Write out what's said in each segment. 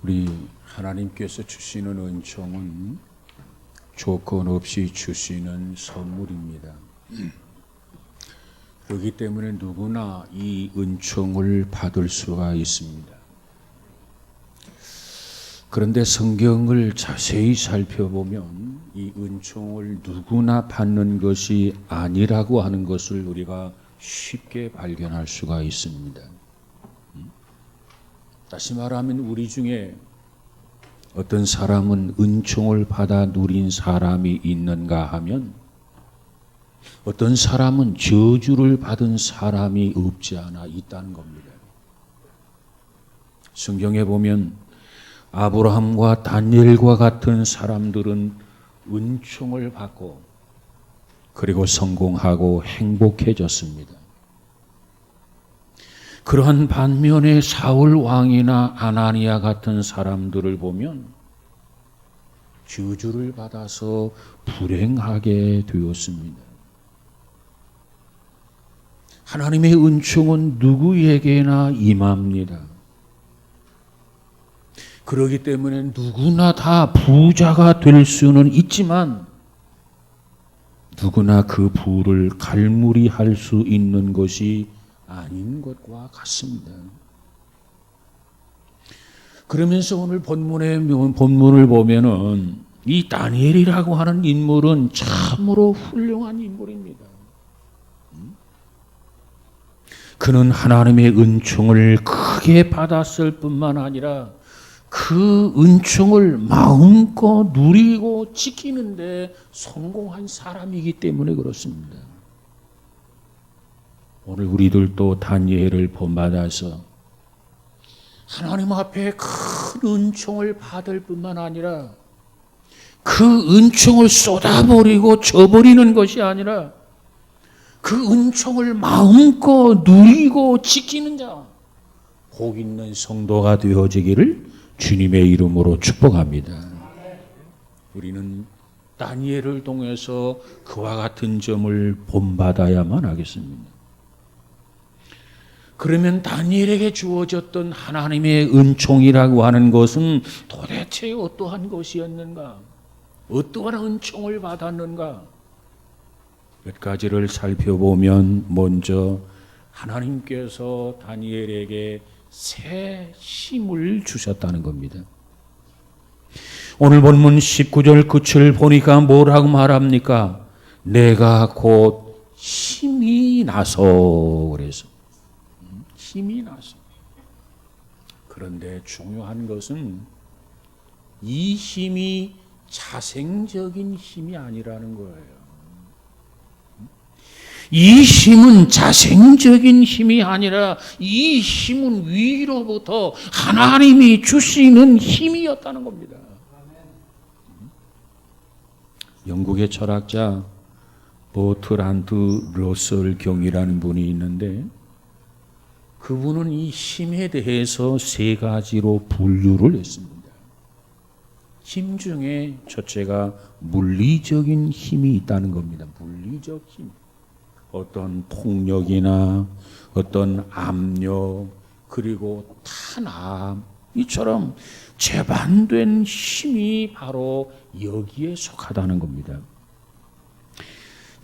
우리 하나님께서 주시는 은총은 조건 없이 주시는 선물입니다. 그렇기 때문에 누구나 이 은총을 받을 수가 있습니다. 그런데 성경을 자세히 살펴보면 이 은총을 누구나 받는 것이 아니라고 하는 것을 우리가 쉽게 발견할 수가 있습니다. 다시 말하면 우리 중에 어떤 사람은 은총을 받아 누린 사람이 있는가 하면 어떤 사람은 저주를 받은 사람이 없지 않아 있다는 겁니다. 성경에 보면 아브라함과 다니엘과 같은 사람들은 은총을 받고 그리고 성공하고 행복해졌습니다. 그러한 반면에 사울 왕이나 아나니아 같은 사람들을 보면 저주를 받아서 불행하게 되었습니다. 하나님의 은총은 누구에게나 임합니다. 그렇기 때문에 누구나 다 부자가 될 수는 있지만 누구나 그 부를 갈무리할 수 있는 것이 아닌 것과 같습니다. 그러면서 오늘 본문을 보면은 이 다니엘이라고 하는 인물은 참으로 훌륭한 인물입니다. 그는 하나님의 은총을 크게 받았을 뿐만 아니라 그 은총을 마음껏 누리고 지키는데 성공한 사람이기 때문에 그렇습니다. 오늘 우리들도 다니엘을 본받아서 하나님 앞에 큰 은총을 받을 뿐만 아니라 그 은총을 쏟아버리고 줘버리는 것이 아니라 그 은총을 마음껏 누리고 지키는 자, 복 있는 성도가 되어지기를 주님의 이름으로 축복합니다. 우리는 다니엘을 통해서 그와 같은 점을 본받아야만 하겠습니다. 그러면 다니엘에게 주어졌던 하나님의 은총이라고 하는 것은 도대체 어떠한 것이었는가? 어떠한 은총을 받았는가? 몇 가지를 살펴보면 먼저 하나님께서 다니엘에게 새 힘을 주셨다는 겁니다. 오늘 본문 19절 끝을 보니까 뭐라고 말합니까? 내가 곧 힘이 나서 그래서 힘이 나서. 그런데 중요한 것은 이 힘이 자생적인 힘이 아니라는 거예요. 이 힘은 자생적인 힘이 아니라 이 힘은 위로부터 하나님이 주시는 힘이었다는 겁니다. 영국의 철학자 버트란드 러셀 경이라는 분이 있는데 그분은 이 힘에 대해서 세 가지로 분류를 했습니다. 힘 중에 첫째가 물리적인 힘이 있다는 겁니다. 물리적 힘. 어떤 폭력이나 어떤 압력 그리고 탄압 이처럼 재반된 힘이 바로 여기에 속하다는 겁니다.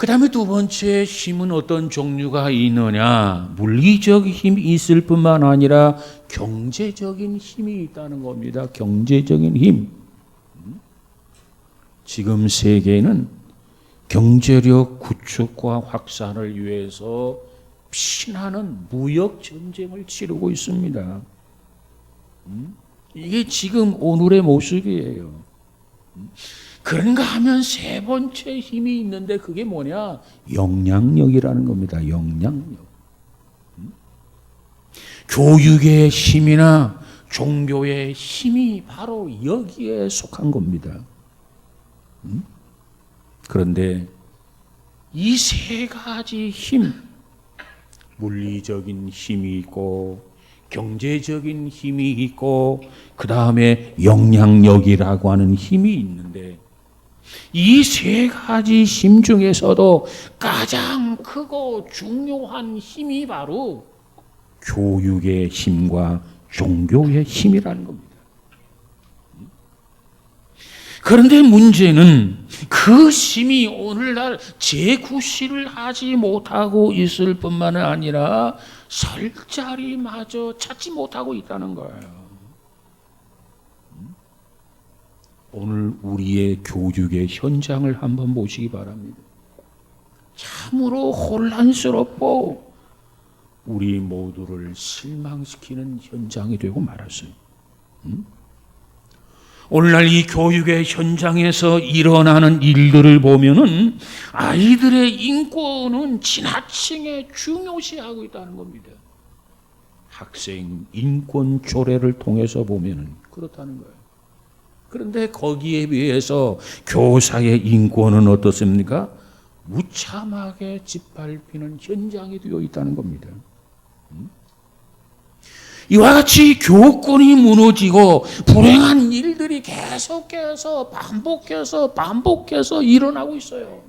그 다음에 두 번째 힘은 어떤 종류가 있느냐? 물리적 힘이 있을 뿐만 아니라 경제적인 힘이 있다는 겁니다. 경제적인 힘. 지금 세계는 경제력 구축과 확산을 위해서 피나는 무역 전쟁을 치르고 있습니다. 이게 지금 오늘의 모습이에요. 그런가 하면 세 번째 힘이 있는데 그게 뭐냐? 영향력이라는 겁니다. 영향력. 교육의 힘이나 종교의 힘이 바로 여기에 속한 겁니다. 그런데 이 세 가지 힘, 물리적인 힘이 있고 경제적인 힘이 있고 그 다음에 영향력이라고 하는 힘이 있는데 이 세 가지 힘 중에서도 가장 크고 중요한 힘이 바로 교육의 힘과 종교의 힘이라는 겁니다. 그런데 문제는 그 힘이 오늘날 재구시를 하지 못하고 있을 뿐만 아니라 설 자리마저 찾지 못하고 있다는 거예요. 오늘 우리의 교육의 현장을 한번 보시기 바랍니다. 참으로 혼란스럽고 우리 모두를 실망시키는 현장이 되고 말았어요. 오늘날 이 교육의 현장에서 일어나는 일들을 보면은 아이들의 인권은 지나치게 중요시하고 있다는 겁니다. 학생 인권 조례를 통해서 보면은 그렇다는 거예요. 그런데 거기에 비해서 교사의 인권은 어떻습니까? 무참하게 짓밟히는 현장이 되어 있다는 겁니다. 이와 같이 교권이 무너지고 불행한 일들이 계속해서 반복해서 일어나고 있어요.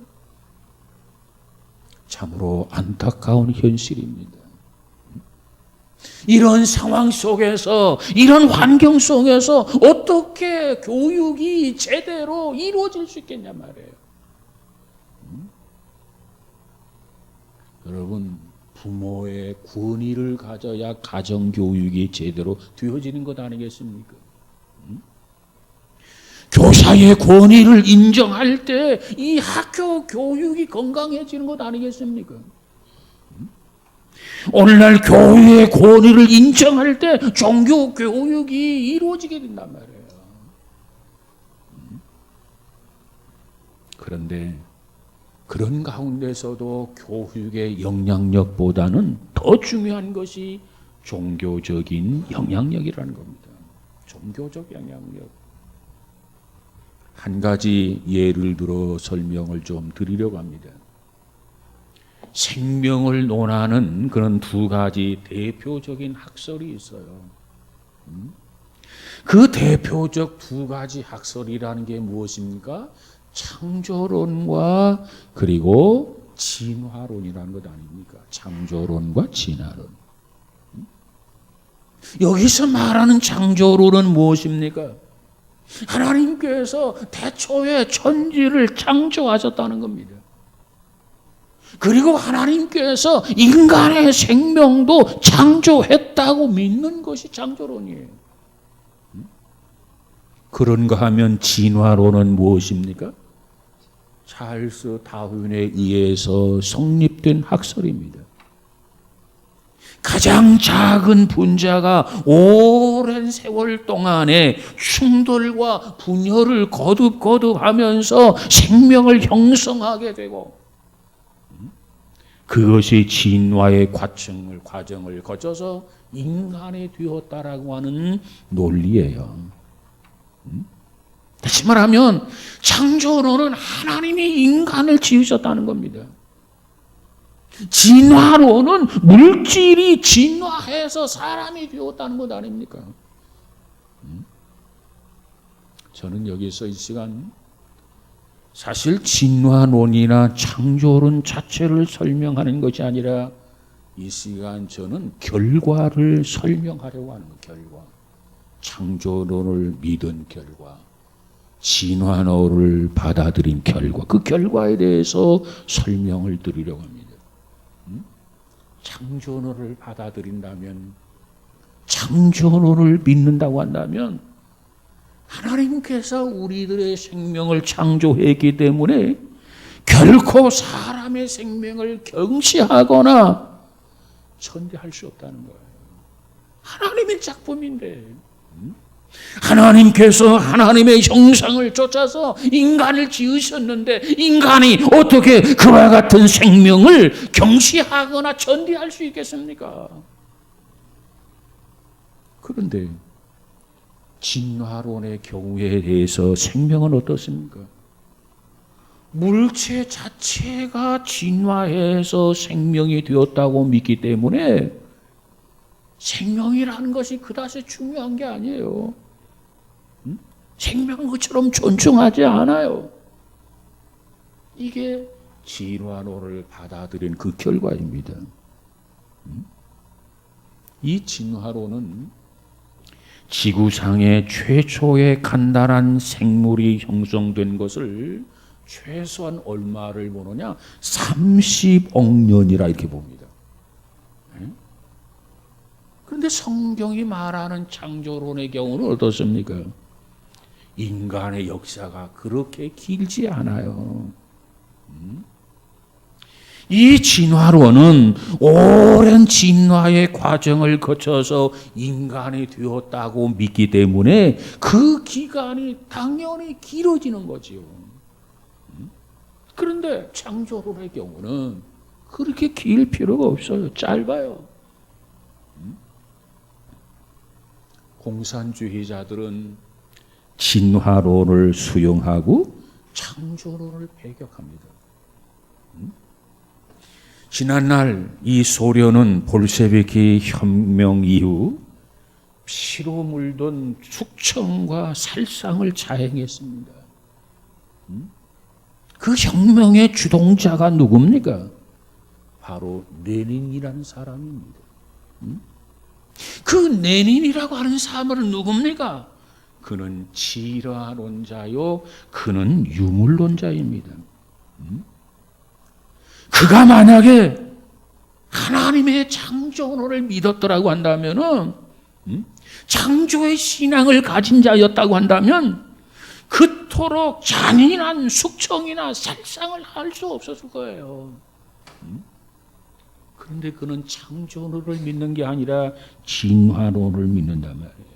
참으로 안타까운 현실입니다. 이런 상황 속에서, 이런 환경 속에서 어떻게 교육이 제대로 이루어질 수 있겠냐 말이에요. 여러분, 부모의 권위를 가져야 가정교육이 제대로 되어지는 것 아니겠습니까? 교사의 권위를 인정할 때 이 학교 교육이 건강해지는 것 아니겠습니까? 오늘날 교회의 권위를 인정할 때 종교 교육이 이루어지게 된단 말이에요. 그런데 그런 가운데서도 교육의 영향력보다는 더 중요한 것이 종교적인 영향력이라는 겁니다. 종교적 영향력. 한 가지 예를 들어 설명을 좀 드리려고 합니다. 생명을 논하는 그런 두 가지 대표적인 학설이 있어요. 그 대표적 두 가지 학설이라는 게 무엇입니까? 창조론과 그리고 진화론이라는 것 아닙니까? 창조론과 진화론. 여기서 말하는 창조론은 무엇입니까? 하나님께서 태초에 천지를 창조하셨다는 겁니다. 그리고 하나님께서 인간의 생명도 창조했다고 믿는 것이 창조론이에요. 그런가 하면 진화론은 무엇입니까? 찰스 다윈에 의해서 성립된 학설입니다. 가장 작은 분자가 오랜 세월 동안에 충돌과 분열을 거듭하면서 생명을 형성하게 되고 그것이 진화의 과정을 거쳐서 인간이 되었다라고 하는 논리예요. 다시 말하면 창조론은 하나님이 인간을 지으셨다는 겁니다. 진화론은 물질이 진화해서 사람이 되었다는 것 아닙니까? 저는 여기서 이 시간 사실 진화론이나 창조론 자체를 설명하는 것이 아니라 이 시간 저는 결과를 설명하려고 하는 거예요. 결과. 창조론을 믿은 결과, 진화론을 받아들인 결과, 그 결과에 대해서 설명을 드리려고 합니다. 창조론을 받아들인다면, 창조론을 믿는다고 한다면 하나님께서 우리들의 생명을 창조했기 때문에 결코 사람의 생명을 경시하거나 천대할 수 없다는 거예요. 하나님의 작품인데 하나님께서 하나님의 형상을 쫓아서 인간을 지으셨는데 인간이 어떻게 그와 같은 생명을 경시하거나 천대할 수 있겠습니까? 그런데 진화론의 경우에 대해서 생명은 어떻습니까? 물체 자체가 진화해서 생명이 되었다고 믿기 때문에 생명이라는 것이 그다지 중요한 게 아니에요. 생명은 것처럼 존중하지 않아요. 이게 진화론을 받아들인 그 결과입니다. 이 진화론은 지구상의 최초의 간단한 생물이 형성된 것을 최소한 얼마를 보느냐? 30억 년이라 이렇게 봅니다. 그런데 성경이 말하는 창조론의 경우는 어떻습니까? 인간의 역사가 그렇게 길지 않아요. 이 진화론은 오랜 진화의 과정을 거쳐서 인간이 되었다고 믿기 때문에 그 기간이 당연히 길어지는 거지요. 그런데 창조론의 경우는 그렇게 길 필요가 없어요. 짧아요. 공산주의자들은 진화론을 수용하고 창조론을 배격합니다. 지난날 이 소련은 볼셰비키 혁명 이후 피로 물든 숙청과 살상을 자행했습니다. 그 혁명의 주동자가 누굽니까? 바로 레닌이라는 사람입니다. 그 레닌이라고 하는 사람은 누굽니까? 그는 진화론자요, 그는 유물론자입니다. 그가 만약에 하나님의 창조론을 믿었더라고 한다면은, 창조의 신앙을 가진 자였다고 한다면 그토록 잔인한 숙청이나 살상을 할 수 없었을 거예요. 그런데 그는 창조론을 믿는 게 아니라 진화론을 믿는단 말이에요.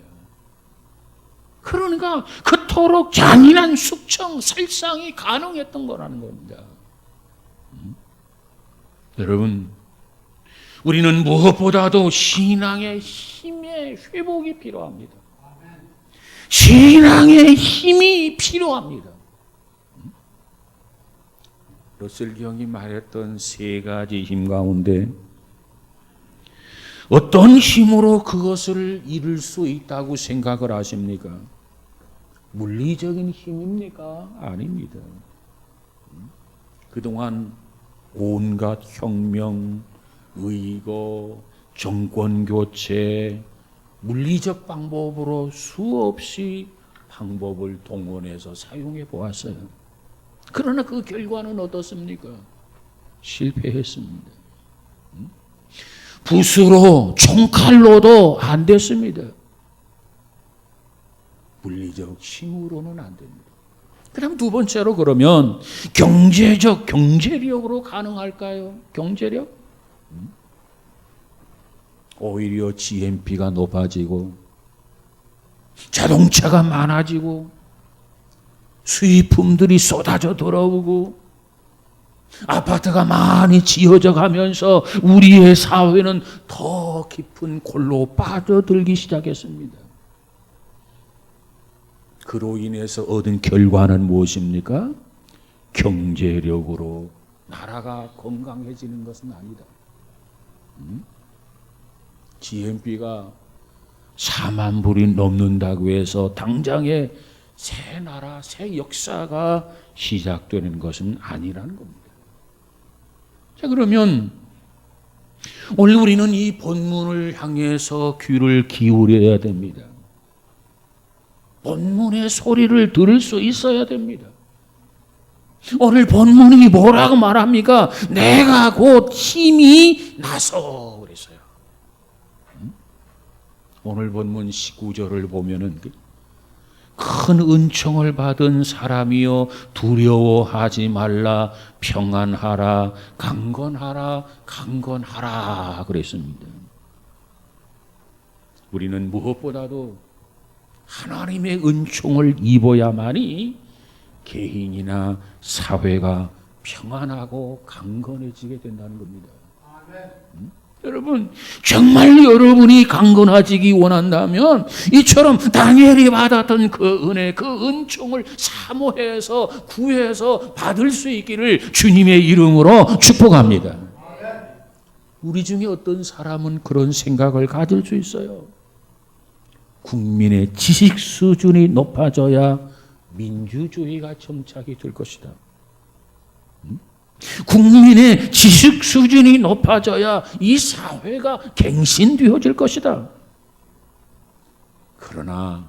그러니까 그토록 잔인한 숙청, 살상이 가능했던 거라는 겁니다. 여러분, 우리는 무엇보다도 신앙의 힘의 회복이 필요합니다. 신앙의 힘이 필요합니다. 러셀 경이 말했던 세 가지 힘 가운데 어떤 힘으로 그것을 이룰 수 있다고 생각을 하십니까? 물리적인 힘입니까? 아닙니다. 그동안 온갖 혁명, 의거, 정권교체, 물리적 방법으로 수없이 방법을 동원해서 사용해 보았어요. 그러나 그 결과는 어떻습니까? 실패했습니다. 붓으로, 총칼로도 안 됐습니다. 물리적 힘으로는 안 됩니다. 그 다음 두 번째로 그러면 경제력으로 가능할까요? 경제력? 오히려 GNP가 높아지고 자동차가 많아지고 수입품들이 쏟아져 들어오고 아파트가 많이 지어져 가면서 우리의 사회는 더 깊은 골로 빠져들기 시작했습니다. 그로 인해서 얻은 결과는 무엇입니까? 경제력으로 나라가 건강해지는 것은 아니다. GNP가 4만 불이 넘는다고 해서 당장에 새 나라, 새 역사가 시작되는 것은 아니라는 겁니다. 자, 그러면 오늘 우리는 이 본문을 향해서 귀를 기울여야 됩니다. 본문의 소리를 들을 수 있어야 됩니다. 오늘 본문이 뭐라고 말합니까? 내가 곧 힘이 나서 그랬어요. 오늘 본문 19절을 보면은 큰 은총을 받은 사람이여 두려워하지 말라, 평안하라, 강건하라 그랬습니다. 우리는 무엇보다도 하나님의 은총을 입어야만이 개인이나 사회가 평안하고 강건해지게 된다는 겁니다. 여러분, 정말 여러분이 강건해지기 원한다면 이처럼 다니엘이 받았던 그 은혜, 그 은총을 사모해서 구해서 받을 수 있기를 주님의 이름으로 축복합니다. 우리 중에 어떤 사람은 그런 생각을 가질 수 있어요. 국민의 지식 수준이 높아져야 민주주의가 정착이 될 것이다. 국민의 지식 수준이 높아져야 이 사회가 갱신되어질 것이다. 그러나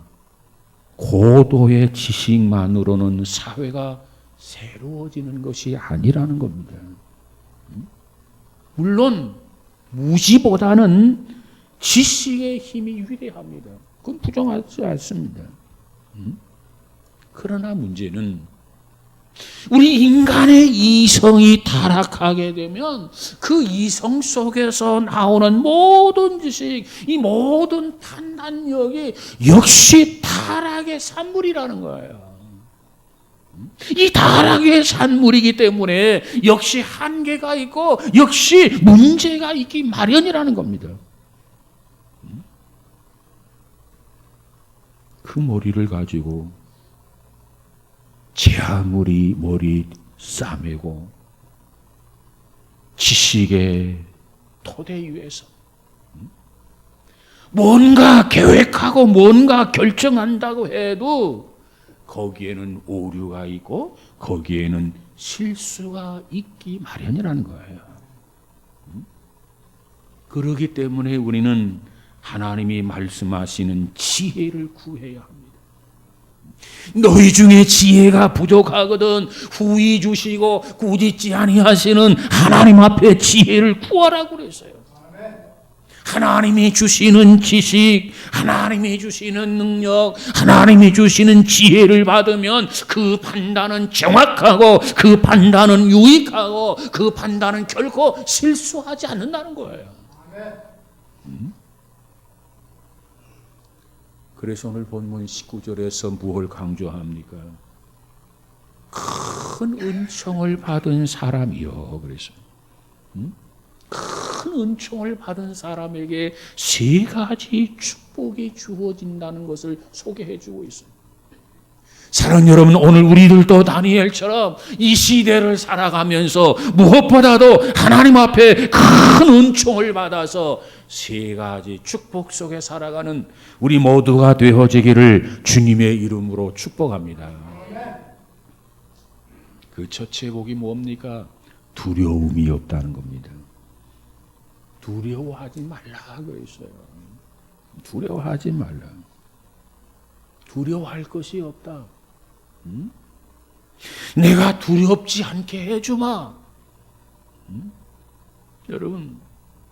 고도의 지식만으로는 사회가 새로워지는 것이 아니라는 겁니다. 물론 무지보다는 지식의 힘이 위대합니다. 그건 부정하지 않습니다. 그러나 문제는 우리 인간의 이성이 타락하게 되면 그 이성 속에서 나오는 모든 지식, 이 모든 판단력이 역시 타락의 산물이라는 거예요. 이 타락의 산물이기 때문에 역시 한계가 있고 역시 문제가 있기 마련이라는 겁니다. 그 머리를 가지고 제 아무리 머리 싸매고 지식의 토대 위에서 뭔가 계획하고 뭔가 결정한다고 해도 거기에는 오류가 있고 거기에는 실수가 있기 마련이라는 거예요. 그렇기 때문에 우리는 하나님이 말씀하시는 지혜를 구해야 합니다. 너희 중에 지혜가 부족하거든 후히 주시고 꾸짖지 아니하시는 하나님 앞에 지혜를 구하라고 그랬어요. 하나님이 주시는 지식, 하나님이 주시는 능력, 하나님이 주시는 지혜를 받으면 그 판단은 정확하고 그 판단은 유익하고 그 판단은 결코 실수하지 않는다는 거예요. 그래서 오늘 본문 19절에서 무엇을 강조합니까? 큰 은총을 받은 사람이요. 그래서 큰 은총을 받은 사람에게 세 가지 축복이 주어진다는 것을 소개해 주고 있습니다. 사랑하는 여러분, 오늘 우리들도 다니엘처럼 이 시대를 살아가면서 무엇보다도 하나님 앞에 큰 은총을 받아서 세 가지 축복 속에 살아가는 우리 모두가 되어지기를 주님의 이름으로 축복합니다. 그 첫째 복이 뭡니까? 두려움이 없다는 겁니다. 두려워하지 말라 그랬어요. 두려워하지 말라. 두려워할 것이 없다. 내가 두렵지 않게 해주마. 여러분,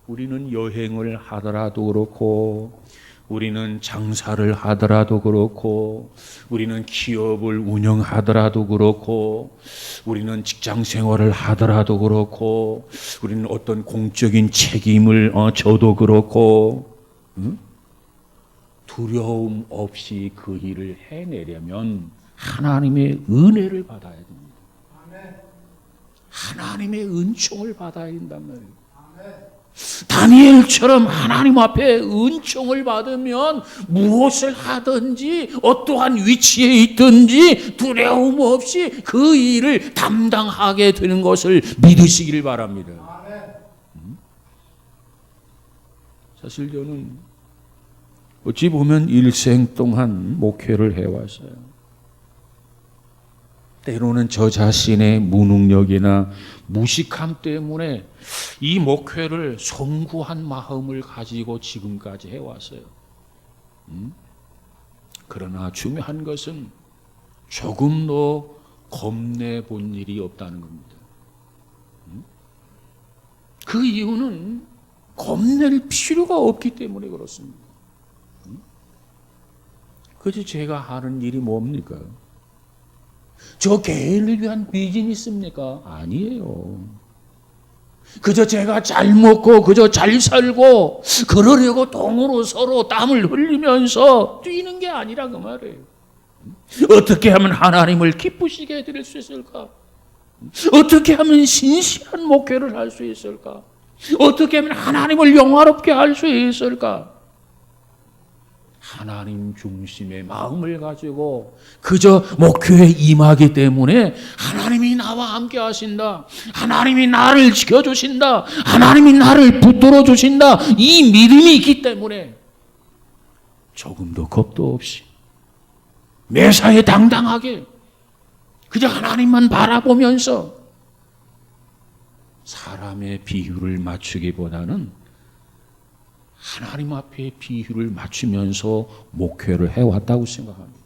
우리는 여행을 하더라도 그렇고 우리는 장사를 하더라도 그렇고 우리는 기업을 운영하더라도 그렇고 우리는 직장 생활을 하더라도 그렇고 우리는 어떤 공적인 책임을 져도 그렇고 두려움 없이 그 일을 해내려면 하나님의 은혜를 받아야 됩니다. 하나님의 은총을 받아야 된단 말이에요. 다니엘처럼 하나님 앞에 은총을 받으면 무엇을 하든지 어떠한 위치에 있든지 두려움 없이 그 일을 담당하게 되는 것을 믿으시길 바랍니다. 사실 저는 어찌 보면 일생 동안 목회를 해왔어요. 때로는 저 자신의 무능력이나 무식함 때문에 이 목회를 송구한 마음을 가지고 지금까지 해왔어요. 그러나 중요한 것은 조금도 겁내 본 일이 없다는 겁니다. 그 이유는 겁낼 필요가 없기 때문에 그렇습니다. 그저 제가 하는 일이 뭡니까? 저 개인을 위한 비즈니스입니까? 아니에요. 그저 제가 잘 먹고 그저 잘 살고 그러려고 돈으로 서로 땀을 흘리면서 뛰는 게 아니라 그 말이에요. 어떻게 하면 하나님을 기쁘시게 해드릴 수 있을까? 어떻게 하면 신실한 목회를 할 수 있을까? 어떻게 하면 하나님을 영화롭게 할 수 있을까? 하나님 중심의 마음을 가지고 그저 목회에 임하기 때문에 하나님이 나와 함께 하신다. 하나님이 나를 지켜주신다. 하나님이 나를 붙들어 주신다. 이 믿음이 있기 때문에 조금도 겁도 없이 매사에 당당하게 그저 하나님만 바라보면서 사람의 비율을 맞추기보다는 하나님 앞에 비유를 맞추면서 목회를 해왔다고 생각합니다.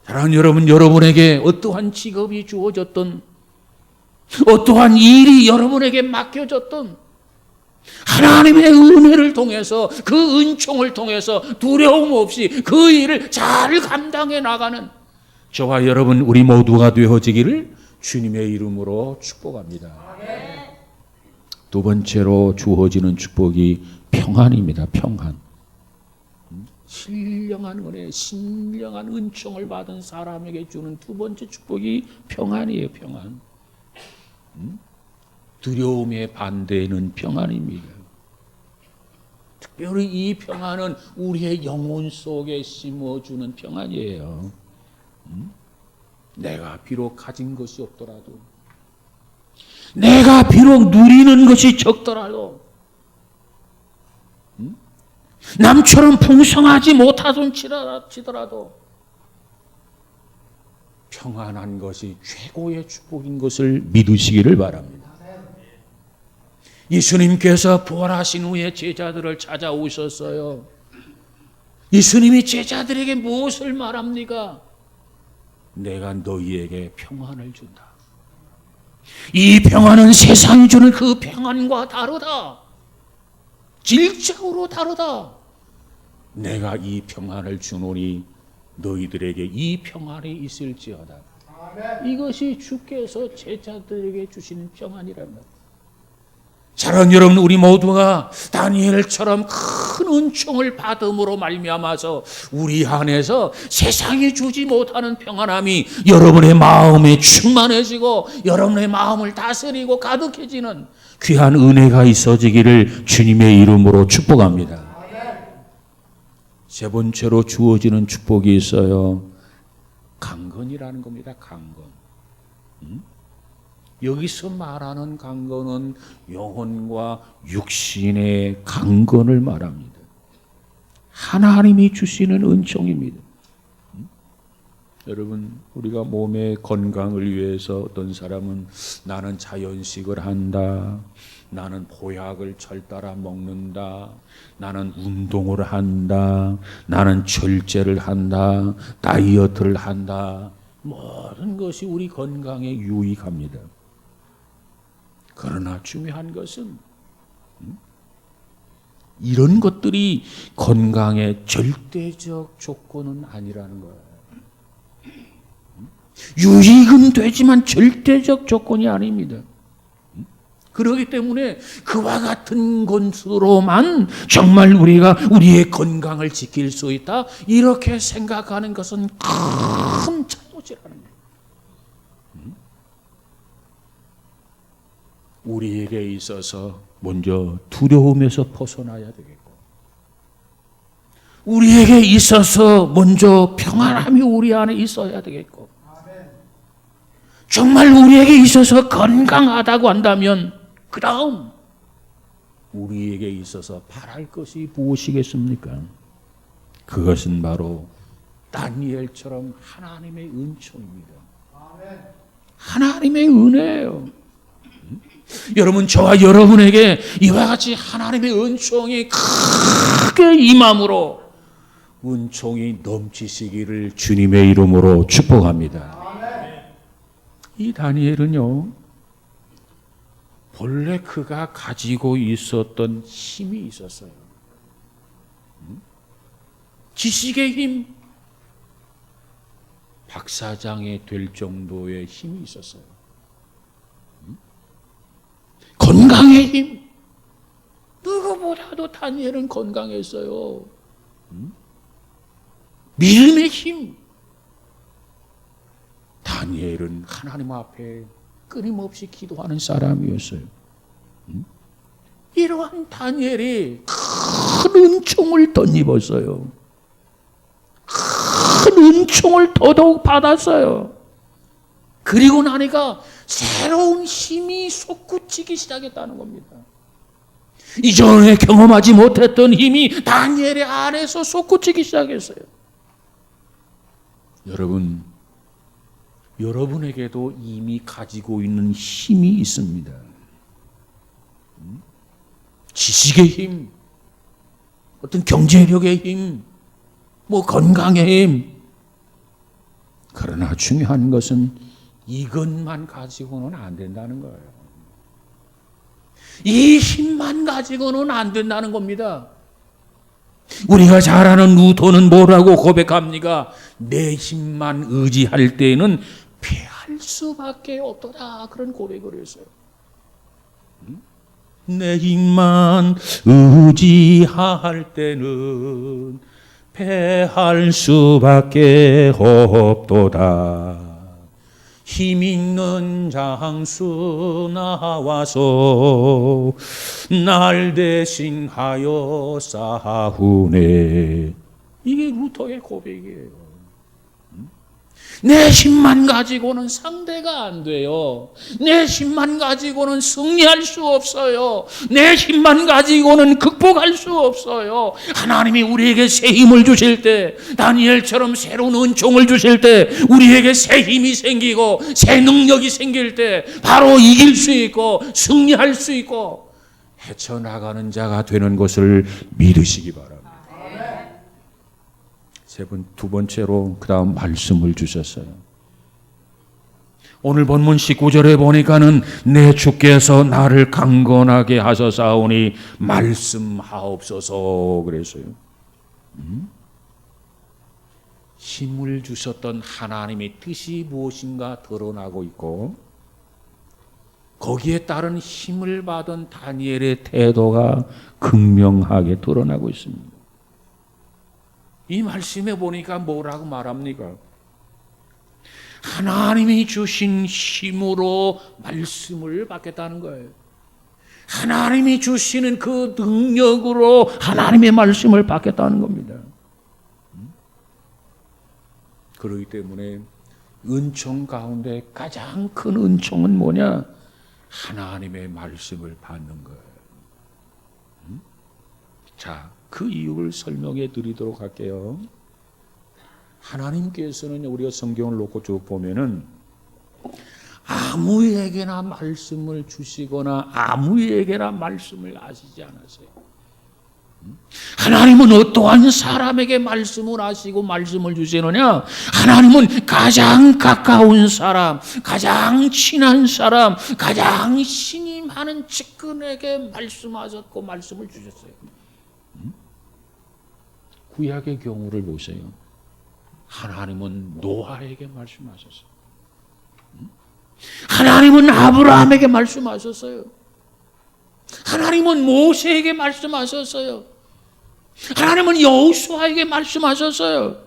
사랑하는 여러분, 여러분에게 어떠한 직업이 주어졌던, 어떠한 일이 여러분에게 맡겨졌던, 하나님의 은혜를 통해서, 그 은총을 통해서 두려움 없이 그 일을 잘 감당해 나가는 저와 여러분 우리 모두가 되어지기를 주님의 이름으로 축복합니다. 두 번째로 주어지는 축복이 평안입니다. 평안. 신령한 은혜, 신령한 은총을 받은 사람에게 주는 두 번째 축복이 평안이에요. 평안. 두려움의 반대는 평안입니다. 특별히 이 평안은 우리의 영혼 속에 심어주는 평안이에요. 내가 비록 가진 것이 없더라도, 내가 비록 누리는 것이 적더라도, 남처럼 풍성하지 못하던지더라도 평안한 것이 최고의 축복인 것을 믿으시기를 바랍니다. 예수님께서 부활하신 후에 제자들을 찾아오셨어요. 예수님이 제자들에게 무엇을 말합니까? 내가 너희에게 평안을 준다. 이 평안은 세상이 주는 그 평안과 다르다. 질적으로 다르다. 내가 이 평안을 주노니 너희들에게 이 평안이 있을지어다. 이것이 주께서 제자들에게 주시는 평안이란 말이에요. 사랑하는 여러분, 우리 모두가 다니엘처럼 큰 은총을 받음으로 말미암아서 우리 안에서 세상이 주지 못하는 평안함이 여러분의 마음에 충만해지고 여러분의 마음을 다스리고 가득해지는 귀한 은혜가 있어지기를 주님의 이름으로 축복합니다. 세 번째로 주어지는 축복이 있어요. 강건이라는 겁니다. 강건. 여기서 말하는 강건은 영혼과 육신의 강건을 말합니다. 하나님이 주시는 은총입니다. 여러분, 우리가 몸의 건강을 위해서 어떤 사람은 나는 자연식을 한다, 나는 보약을 절따라 먹는다, 나는 운동을 한다, 나는 절제를 한다, 다이어트를 한다, 모든 것이 우리 건강에 유익합니다. 그러나 중요한 것은 이런 것들이 건강의 절대적 조건은 아니라는 거예요. 유익은 되지만 절대적 조건이 아닙니다. 그렇기 때문에 그와 같은 것으로만 정말 우리가 우리의 건강을 지킬 수 있다, 이렇게 생각하는 것은 큰 잘못이라는 거예요. 우리에게 있어서 먼저 두려움에서 벗어나야 되겠고, 우리에게 있어서 먼저 평안함이 우리 안에 있어야 되겠고, 정말 우리에게 있어서 건강하다고 한다면 그 다음 우리에게 있어서 바랄 것이 무엇이겠습니까? 그것은 바로 다니엘처럼 하나님의 은총입니다. 하나님의 은혜예요. 여러분, 저와 여러분에게 이와 같이 하나님의 은총이 크게 임함으로 은총이 넘치시기를 주님의 이름으로 축복합니다. 이 다니엘은요, 본래 그가 가지고 있었던 힘이 있었어요. 지식의 힘, 박사장이 될 정도의 힘이 있었어요. 건강의 힘, 누구보다도 다니엘은 건강했어요. 믿음의 힘, 다니엘은 하나님 앞에 끊임없이 기도하는 사람이었어요. 이러한 다니엘이 큰 은총을 덧입었어요. 큰 은총을 더더욱 받았어요. 그리고 나니까 새로운 힘이 솟구치기 시작했다는 겁니다. 이전에 경험하지 못했던 힘이 다니엘의 안에서 솟구치기 시작했어요. 여러분에게도 이미 가지고 있는 힘이 있습니다. 지식의 힘, 어떤 경제력의 힘, 뭐 건강의 힘. 그러나 중요한 것은 이것만 가지고는 안 된다는 거예요. 이 힘만 가지고는 안 된다는 겁니다. 우리가 잘 아는 루터는 뭐라고 고백합니까? 내 힘만 의지할 때에는 패할 수밖에 없도다. 그런 고백을 했어요. 내 힘만 의지할 때는 패할 수밖에 없도다. 힘 있는 장수 나와서 날 대신하여 싸우네. 이게 루터의 고백이에요. 내 힘만 가지고는 상대가 안 돼요. 내 힘만 가지고는 승리할 수 없어요. 내 힘만 가지고는 극복할 수 없어요. 하나님이 우리에게 새 힘을 주실 때, 다니엘처럼 새로운 은총을 주실 때, 우리에게 새 힘이 생기고 새 능력이 생길 때 바로 이길 수 있고 승리할 수 있고 헤쳐나가는 자가 되는 것을 믿으시기 바랍니다. 두 번째로 그 다음 말씀을 주셨어요. 오늘 본문 19절에 보니까는 내 주께서 나를 강건하게 하소서오니 말씀하옵소서 그랬어요. 힘을 주셨던 하나님의 뜻이 무엇인가 드러나고 있고 거기에 따른 힘을 받은 다니엘의 태도가 극명하게 드러나고 있습니다. 이 말씀에 보니까 뭐라고 말합니까? 하나님이 주신 힘으로 말씀을 받겠다는 거예요. 하나님이 주시는 그 능력으로 하나님의 말씀을 받겠다는 겁니다. 그렇기 때문에 은총 가운데 가장 큰 은총은 뭐냐? 하나님의 말씀을 받는 거예요. 자, 그 이유를 설명해 드리도록 할게요. 하나님께서는 우리가 성경을 놓고 쭉 보면은 아무에게나 말씀을 주시거나 아무에게나 말씀을 하시지 않으세요. 하나님은 어떠한 사람에게 말씀을 하시고 말씀을 주시느냐? 하나님은 가장 가까운 사람, 가장 친한 사람, 가장 신임하는 측근에게 말씀하셨고 말씀을 주셨어요. 구약의 경우를 보세요. 하나님은 노아에게 말씀하셨어요. 하나님은 아브라함에게 말씀하셨어요. 하나님은 모세에게 말씀하셨어요. 하나님은 여호수아에게 말씀하셨어요.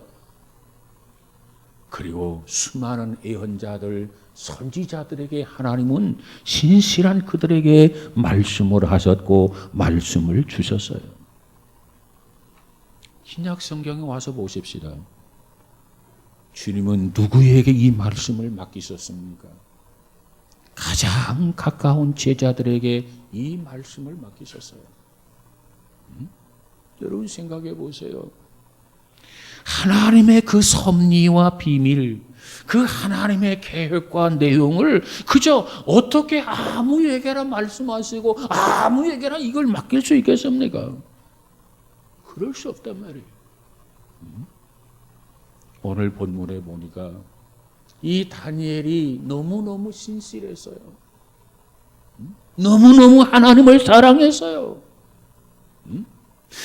그리고 수많은 예언자들, 선지자들에게 하나님은 신실한 그들에게 말씀을 하셨고 말씀을 주셨어요. 신약 성경에 와서 보십시다. 주님은 누구에게 이 말씀을 맡기셨습니까? 가장 가까운 제자들에게 이 말씀을 맡기셨어요. 여러분 생각해 보세요. 하나님의 그 섭리와 비밀, 그 하나님의 계획과 내용을 그저 어떻게 아무에게나 말씀하시고 아무에게나 이걸 맡길 수 있겠습니까? 그럴 수 없단 말이에요. 오늘 본문에 보니까 이 다니엘이 너무너무 신실했어요. 너무너무 하나님을 사랑했어요.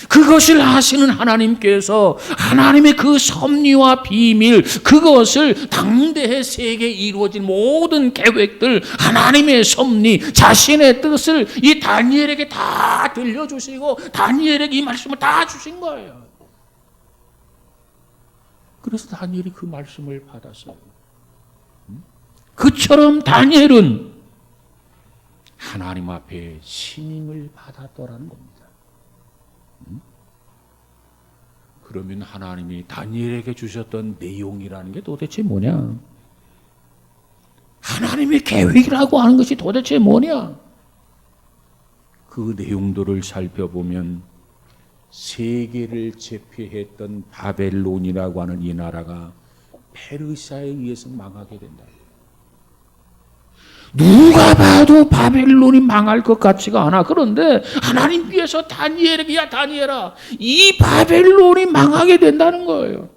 그것을 하시는 하나님께서 하나님의 그 섭리와 비밀, 그것을 당대의 세계에 이루어진 모든 계획들, 하나님의 섭리, 자신의 뜻을 이 다니엘에게 다 들려주시고 다니엘에게 이 말씀을 다 주신 거예요. 그래서 다니엘이 그 말씀을 받았어요. 그처럼 다니엘은 하나님 앞에 신임을 받았더라는 겁니다. 그러면 하나님이 다니엘에게 주셨던 내용이라는 게 도대체 뭐냐? 하나님의 계획이라고 하는 것이 도대체 뭐냐? 그 내용들을 살펴보면 세계를 제패했던 바벨론이라고 하는 이 나라가 페르시아에 의해서 망하게 된다. 누가 봐도 바벨론이 망할 것 같지가 않아. 그런데 하나님께서 다니엘에게 야 다니엘아 이 바벨론이 망하게 된다는 거예요.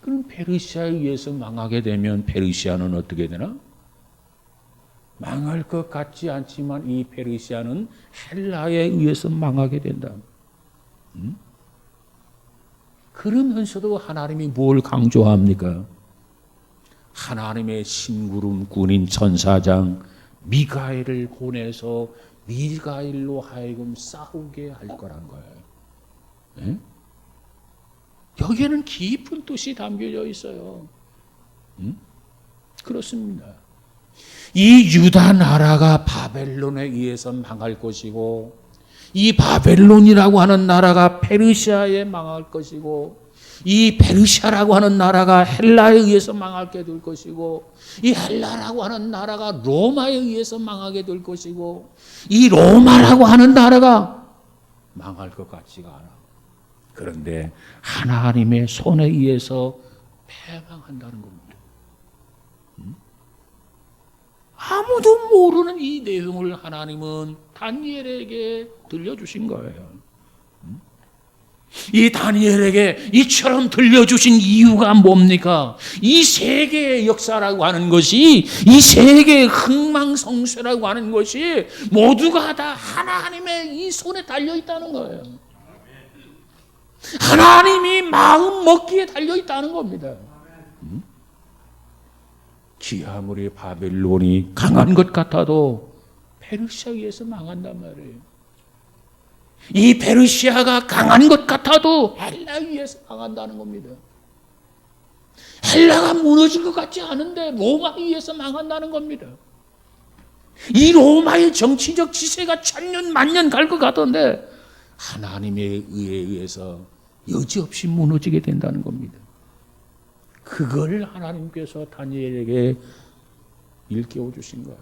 그럼 페르시아에 의해서 망하게 되면 페르시아는 어떻게 되나? 망할 것 같지 않지만 이 페르시아는 헬라에 의해서 망하게 된다. 그러면서도 하나님이 뭘 강조합니까? 하나님의 심부름 군인 천사장 미가엘을 보내서 미가엘로 하여금 싸우게 할 거란 거예요. 네? 여기에는 깊은 뜻이 담겨져 있어요. 그렇습니다. 이 유다 나라가 바벨론에 의해서 망할 것이고 이 바벨론이라고 하는 나라가 페르시아에 망할 것이고 이 페르시아라고 하는 나라가 헬라에 의해서 망하게 될 것이고 이 헬라라고 하는 나라가 로마에 의해서 망하게 될 것이고 이 로마라고 하는 나라가 망할 것 같지가 않아. 그런데 하나님의 손에 의해서 패망한다는 겁니다. 아무도 모르는 이 내용을 하나님은 다니엘에게 들려주신 거예요. 이 다니엘에게 이처럼 들려주신 이유가 뭡니까? 이 세계의 역사라고 하는 것이 이 세계의 흥망성쇠라고 하는 것이 모두가 다 하나님의 이 손에 달려있다는 거예요. 하나님이 마음 먹기에 달려있다는 겁니다. 아무리 바벨론이 강한 것 같아도 페르시아에 의해서 망한단 말이에요. 이 페르시아가 강한 것 같아도 헬라에 의해서 망한다는 겁니다. 헬라가 무너질 것 같지 않은데 로마에 의해서 망한다는 겁니다. 이 로마의 정치적 지세가 천년 만년 갈 것 같던데 하나님의 의에 의해서 여지없이 무너지게 된다는 겁니다. 그걸 하나님께서 다니엘에게 일깨워 주신 거예요.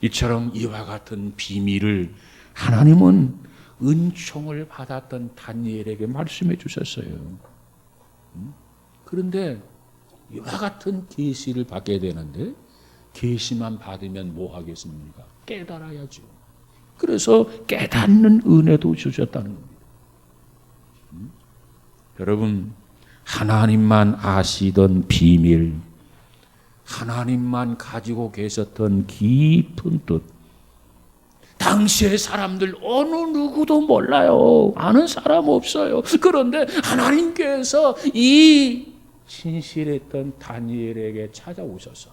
이처럼 이와 같은 비밀을 하나님은 은총을 받았던 다니엘에게 말씀해 주셨어요. 그런데 이와 같은 계시를 받게 되는데 계시만 받으면 뭐 하겠습니까? 깨달아야죠. 그래서 깨닫는 은혜도 주셨다는 겁니다. 여러분, 하나님만 아시던 비밀, 하나님만 가지고 계셨던 깊은 뜻, 당시의 사람들 어느 누구도 몰라요. 아는 사람 없어요. 그런데 하나님께서 이 신실했던 다니엘에게 찾아오셔서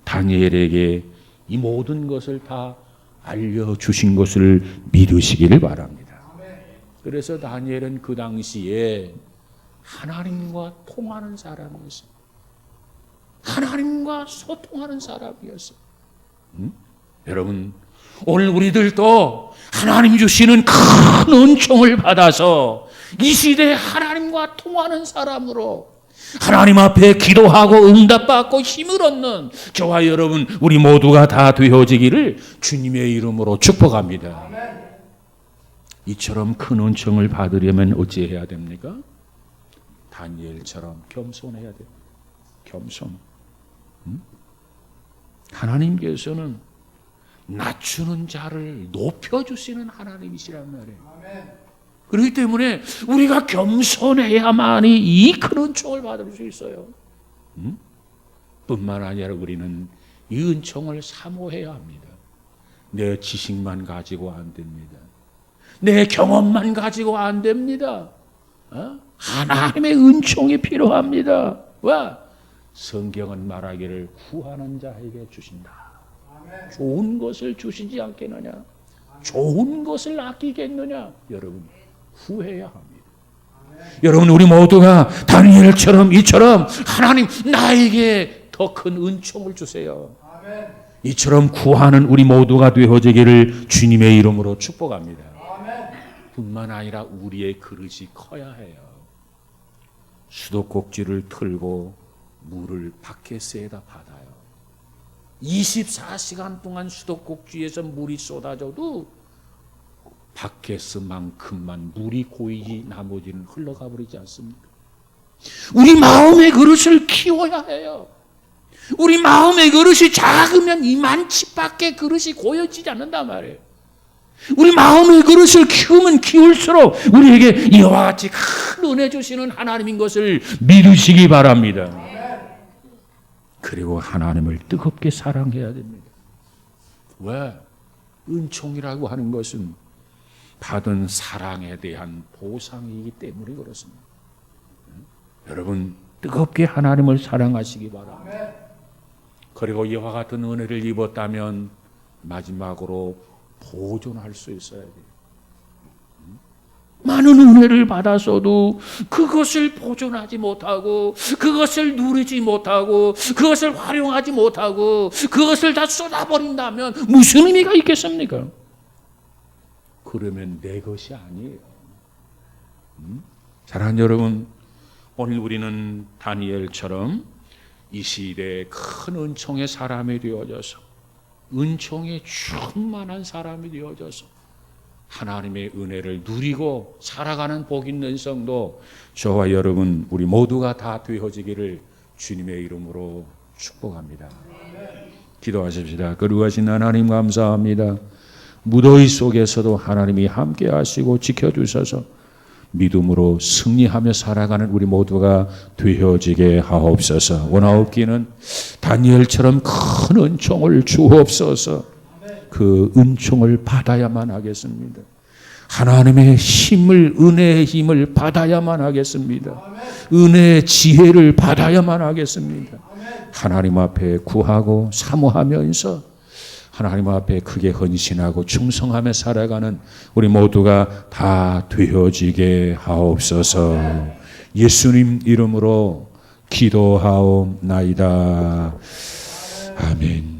다니엘에게 이 모든 것을 다 알려주신 것을 믿으시기를 바랍니다. 그래서 다니엘은 그 당시에 하나님과 통하는 사람이었어요. 하나님과 소통하는 사람이었어요. 여러분, 오늘 우리들도 하나님 주시는 큰 은총을 받아서 이 시대에 하나님과 통하는 사람으로 하나님 앞에 기도하고 응답받고 힘을 얻는 저와 여러분 우리 모두가 다 되어지기를 주님의 이름으로 축복합니다. 이처럼 큰 은총을 받으려면 어찌해야 됩니까? 다니엘처럼 겸손해야 돼요. 겸손. 하나님께서는 낮추는 자를 높여주시는 하나님이시란 말이에요. 그렇기 때문에 우리가 겸손해야만이 이 큰 은총을 받을 수 있어요. 뿐만 아니라 우리는 이 은총을 사모해야 합니다. 내 지식만 가지고 안 됩니다. 내 경험만 가지고 안 됩니다. 하나님의 은총이 필요합니다. 왜? 성경은 말하기를 구하는 자에게 주신다. 좋은 것을 주시지 않겠느냐? 좋은 것을 아끼겠느냐? 여러분, 구해야 합니다. 여러분, 우리 모두가 다니엘처럼 이처럼 하나님 나에게 더 큰 은총을 주세요. 이처럼 구하는 우리 모두가 되어지기를 주님의 이름으로 축복합니다. 뿐만 아니라 우리의 그릇이 커야 해요. 수도꼭지를 틀고 물을 바켓에다 받아요. 24시간 동안 수도꼭지에서 물이 쏟아져도 바켓만큼만 물이 고이지 나머지는 흘러가 버리지 않습니까? 우리 마음의 그릇을 키워야 해요. 우리 마음의 그릇이 작으면 이만치밖에 그릇이 고여지지 않는단 말이에요. 우리 마음의 그릇을 키우면 키울수록 우리에게 이와 같이 큰 은혜 주시는 하나님인 것을 믿으시기 바랍니다. 그리고 하나님을 뜨겁게 사랑해야 됩니다. 왜? 은총이라고 하는 것은 받은 사랑에 대한 보상이기 때문에 그렇습니다. 여러분 뜨겁게 하나님을 사랑하시기 바랍니다. 그리고 이와 같은 은혜를 입었다면 마지막으로 보존할 수 있어야 돼요. 많은 은혜를 받았어도 그것을 보존하지 못하고 그것을 누리지 못하고 그것을 활용하지 못하고 그것을 다 쏟아버린다면 무슨 의미가 있겠습니까? 그러면 내 것이 아니에요. 사랑하는 여러분, 오늘 우리는 다니엘처럼 이 시대에 큰 은총의 사람이 되어져서 은총에 충만한 사람이 되어져서 하나님의 은혜를 누리고 살아가는 복 있는 성도 저와 여러분 우리 모두가 다 되어지기를 주님의 이름으로 축복합니다. 기도하십시다. 거룩하신 하나님 감사합니다. 무더위 속에서도 하나님이 함께 하시고 지켜주셔서 믿음으로 승리하며 살아가는 우리 모두가 되어지게 하옵소서. 원하옵기는 다니엘처럼 큰 은총을 주옵소서. 그 은총을 받아야만 하겠습니다. 하나님의 힘을, 은혜의 힘을 받아야만 하겠습니다. 은혜의 지혜를 받아야만 하겠습니다. 하나님 앞에 구하고 사모하면서 하나님 앞에 크게 헌신하고 충성하며 살아가는 우리 모두가 다 되어지게 하옵소서. 예수님 이름으로 기도하옵나이다. 아멘.